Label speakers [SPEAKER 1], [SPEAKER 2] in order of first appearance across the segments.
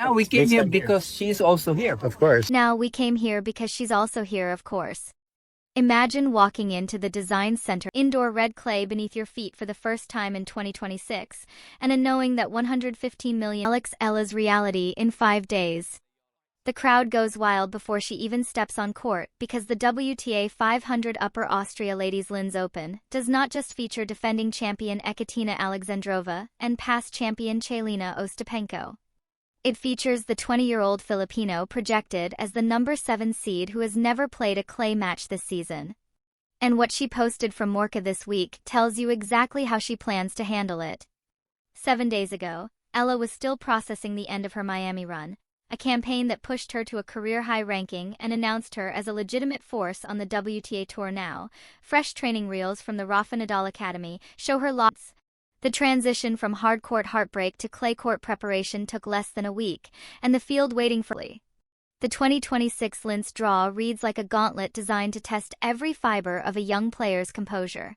[SPEAKER 1] Now we came here because she's also here.
[SPEAKER 2] Of course.
[SPEAKER 3] Now we came here because she's also here, of course. Imagine walking into the Design Center indoor red clay beneath your feet for the first time in 2026, and in knowing that 115 million Alex Eala's reality in 5 days. The crowd goes wild before she even steps on court because the WTA 500 Upper Austria Ladies Linz Open does not just feature defending champion Ekaterina Alexandrova and past champion Jelena Ostapenko. It features the 20-year-old Filipino projected as the number 7 seed who has never played a clay match this season. And what she posted from Morca this week tells you exactly how she plans to handle it. 7 days ago, Eala was still processing the end of her Miami run, a campaign that pushed her to a career-high ranking and announced her as a legitimate force on the WTA Tour now. Fresh training reels from the Rafa Nadal Academy show her lots. The transition from hard-court heartbreak to clay-court preparation took less than a week, and the field waiting for her. The 2026 Linz draw reads like a gauntlet designed to test every fiber of a young player's composure.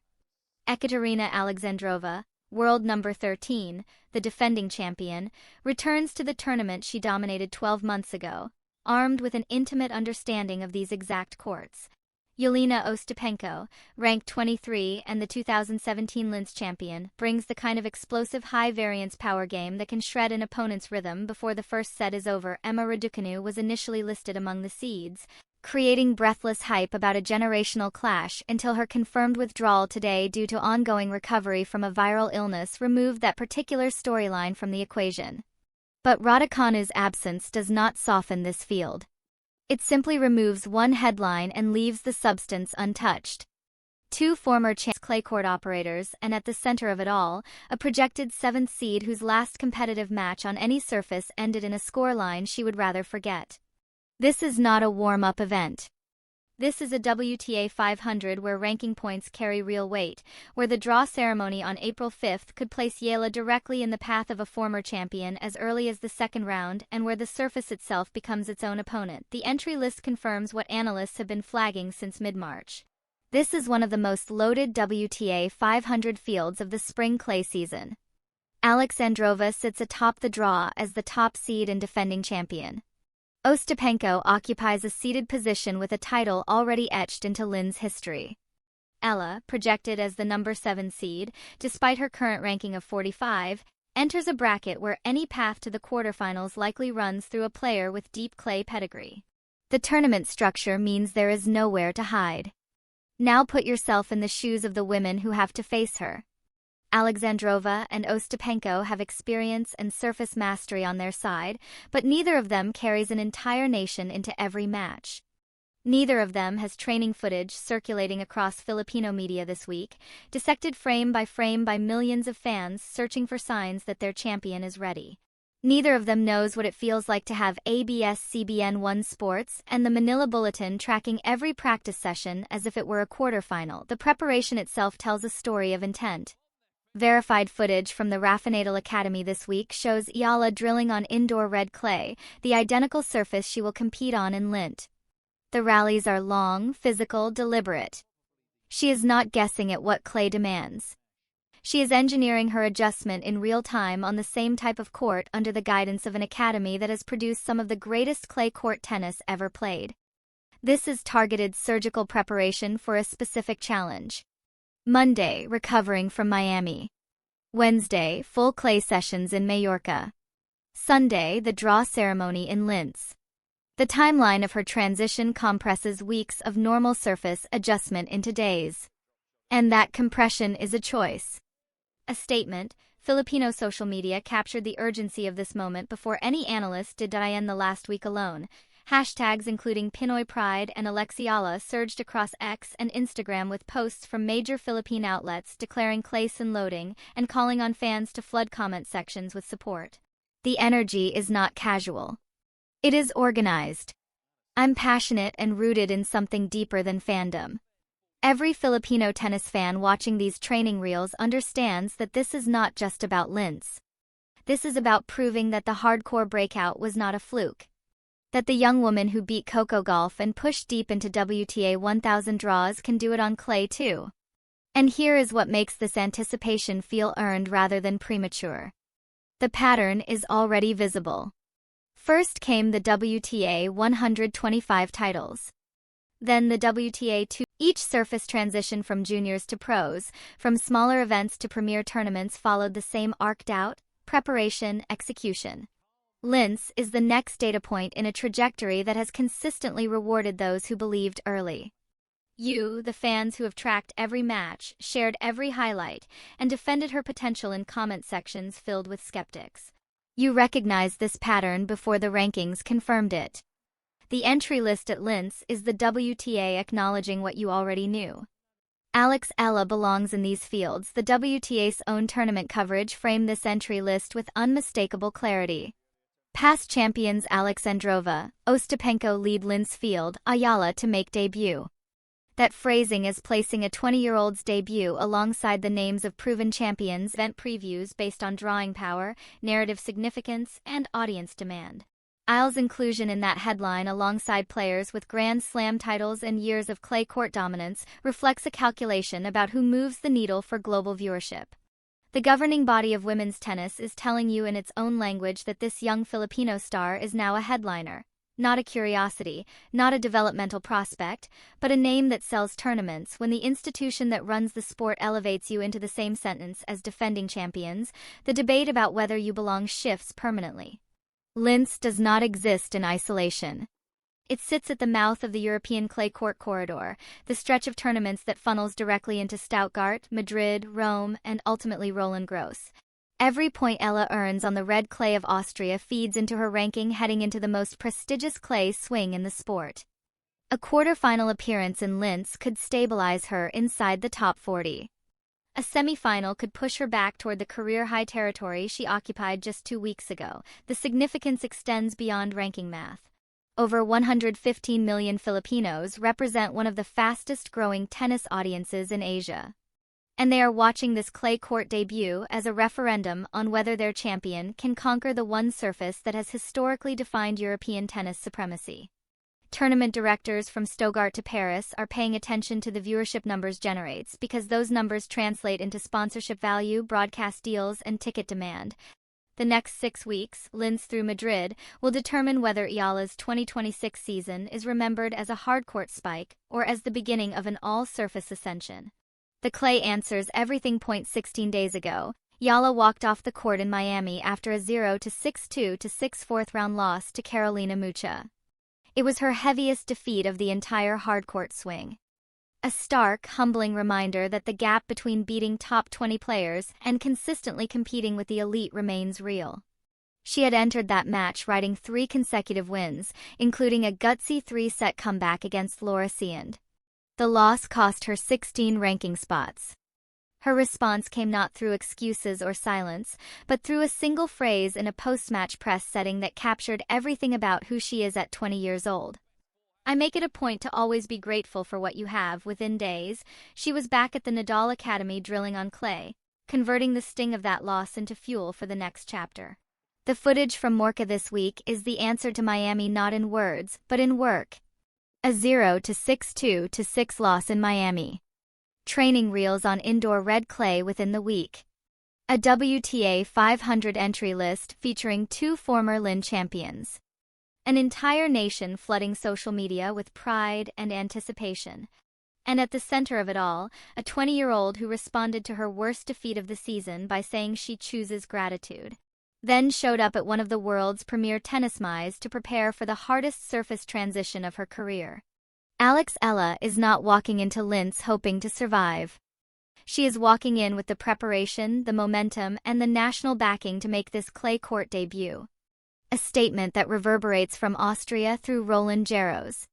[SPEAKER 3] Ekaterina Alexandrova, world number 13, the defending champion, returns to the tournament she dominated 12 months ago, armed with an intimate understanding of these exact courts. Jelena Ostapenko, ranked 23 and the 2017 Linz champion, brings the kind of explosive high-variance power game that can shred an opponent's rhythm before the first set is over. Emma Raducanu was initially listed among the seeds, creating breathless hype about a generational clash until her confirmed withdrawal today due to ongoing recovery from a viral illness removed that particular storyline from the equation. But Raducanu's absence does not soften this field. It simply removes one headline and leaves the substance untouched. 2 former clay court operators, and at the center of it all, a projected 7th seed whose last competitive match on any surface ended in a scoreline she would rather forget. This is not a warm-up event. This is a WTA 500 where ranking points carry real weight, where the draw ceremony on April 5th could place Eala directly in the path of a former champion as early as the second round, and where the surface itself becomes its own opponent. The entry list confirms what analysts have been flagging since mid-March. This is one of the most loaded WTA 500 fields of the spring clay season. Alexandrova sits atop the draw as the top seed and defending champion. Ostapenko occupies a seated position with a title already etched into Linz history. Eala, projected as the number 7 seed, despite her current ranking of 45, enters a bracket where any path to the quarterfinals likely runs through a player with deep clay pedigree. The tournament structure means there is nowhere to hide. Now put yourself in the shoes of the women who have to face her. Alexandrova and Ostapenko have experience and surface mastery on their side, but neither of them carries an entire nation into every match. Neither of them has training footage circulating across Filipino media this week, dissected frame by millions of fans searching for signs that their champion is ready. Neither of them knows what it feels like to have ABS-CBN 1 Sports and the Manila Bulletin tracking every practice session as if it were a quarterfinal. The preparation itself tells a story of intent. Verified footage from the Rafa Nadal Academy this week shows Eala drilling on indoor red clay, the identical surface she will compete on in Linz. The rallies are long, physical, deliberate. She is not guessing at what clay demands. She is engineering her adjustment in real time on the same type of court under the guidance of an academy that has produced some of the greatest clay court tennis ever played. This is targeted surgical preparation for a specific challenge. Monday, recovering from Miami. Wednesday, full clay sessions in Mallorca. Sunday, the draw ceremony in Linz. The timeline of her transition compresses weeks of normal surface adjustment into days. And that compression is a choice. A statement. Filipino social media captured the urgency of this moment before any analyst did. In the last week alone, hashtags including Pinoy Pride and Alex Eala surged across X and Instagram with posts from major Philippine outlets declaring clays and loading and calling on fans to flood comment sections with support. The energy is not casual. It is organized. I'm passionate and rooted in something deeper than fandom. Every Filipino tennis fan watching these training reels understands that this is not just about Linz. This is about proving that the hardcore breakout was not a fluke. That the young woman who beat Coco Gauff and pushed deep into WTA 1000 draws can do it on clay too. And here is what makes this anticipation feel earned rather than premature. The pattern is already visible. First came the WTA 125 titles. Then the WTA Tour. Each surface transition from juniors to pros, from smaller events to premier tournaments followed the same arced out, preparation, execution. Linz is the next data point in a trajectory that has consistently rewarded those who believed early. You, the fans who have tracked every match, shared every highlight, and defended her potential in comment sections filled with skeptics. You recognized this pattern before the rankings confirmed it. The entry list at Linz is the WTA acknowledging what you already knew. Alex Eala belongs in these fields. The WTA's own tournament coverage framed this entry list with unmistakable clarity. Past champions Alex Androva, Ostapenko lead Linz field, Eala to make debut. That phrasing is placing a 20-year-old's debut alongside the names of proven champions. Event previews based on drawing power, narrative significance, and audience demand. Eala's inclusion in that headline alongside players with Grand Slam titles and years of clay court dominance reflects a calculation about who moves the needle for global viewership. The governing body of women's tennis is telling you in its own language that this young Filipino star is now a headliner. Not a curiosity, not a developmental prospect, but a name that sells tournaments. When the institution that runs the sport elevates you into the same sentence as defending champions, the debate about whether you belong shifts permanently. Linz does not exist in isolation. It sits at the mouth of the European clay court corridor, the stretch of tournaments that funnels directly into Stuttgart, Madrid, Rome, and ultimately Roland Garros. Every point Eala earns on the red clay of Austria feeds into her ranking heading into the most prestigious clay swing in the sport. A quarter-final appearance in Linz could stabilize her inside the top 40. A semi-final could push her back toward the career-high territory she occupied just 2 weeks ago. The significance extends beyond ranking math. Over 115 million Filipinos represent one of the fastest-growing tennis audiences in Asia. And they are watching this clay court debut as a referendum on whether their champion can conquer the one surface that has historically defined European tennis supremacy. Tournament directors from Stuttgart to Paris are paying attention to the viewership numbers generates because those numbers translate into sponsorship value, broadcast deals, and ticket demand. The next 6 weeks, Linz through Madrid, will determine whether Eala's 2026 season is remembered as a hardcourt spike or as the beginning of an all-surface ascension. The clay answers everything. 16 days ago, Eala walked off the court in Miami after a 0-6-2 to 6 fourth-round loss to Carolina Mucha. It was her heaviest defeat of the entire hardcourt swing. A stark, humbling reminder that the gap between beating top 20 players and consistently competing with the elite remains real. She had entered that match riding 3 consecutive wins, including a gutsy 3-set comeback against Laura Siand. The loss cost her 16 ranking spots. Her response came not through excuses or silence, but through a single phrase in a post-match press setting that captured everything about who she is at 20 years old. "I make it a point to always be grateful for what you have." Within days, she was back at the Nadal Academy drilling on clay, converting the sting of that loss into fuel for the next chapter. The footage from Mallorca this week is the answer to Miami not in words, but in work. A 0-6-2 to 6 loss in Miami. Training reels on indoor red clay within the week. A WTA 500 entry list featuring 2 former Linz champions. An entire nation flooding social media with pride and anticipation. And at the center of it all, a 20-year-old who responded to her worst defeat of the season by saying she chooses gratitude. Then showed up at one of the world's premier tennis miles to prepare for the hardest surface transition of her career. Alex Eala is not walking into Linz hoping to survive. She is walking in with the preparation, the momentum, and the national backing to make this clay court debut. A statement that reverberates from Austria through Roland Garros.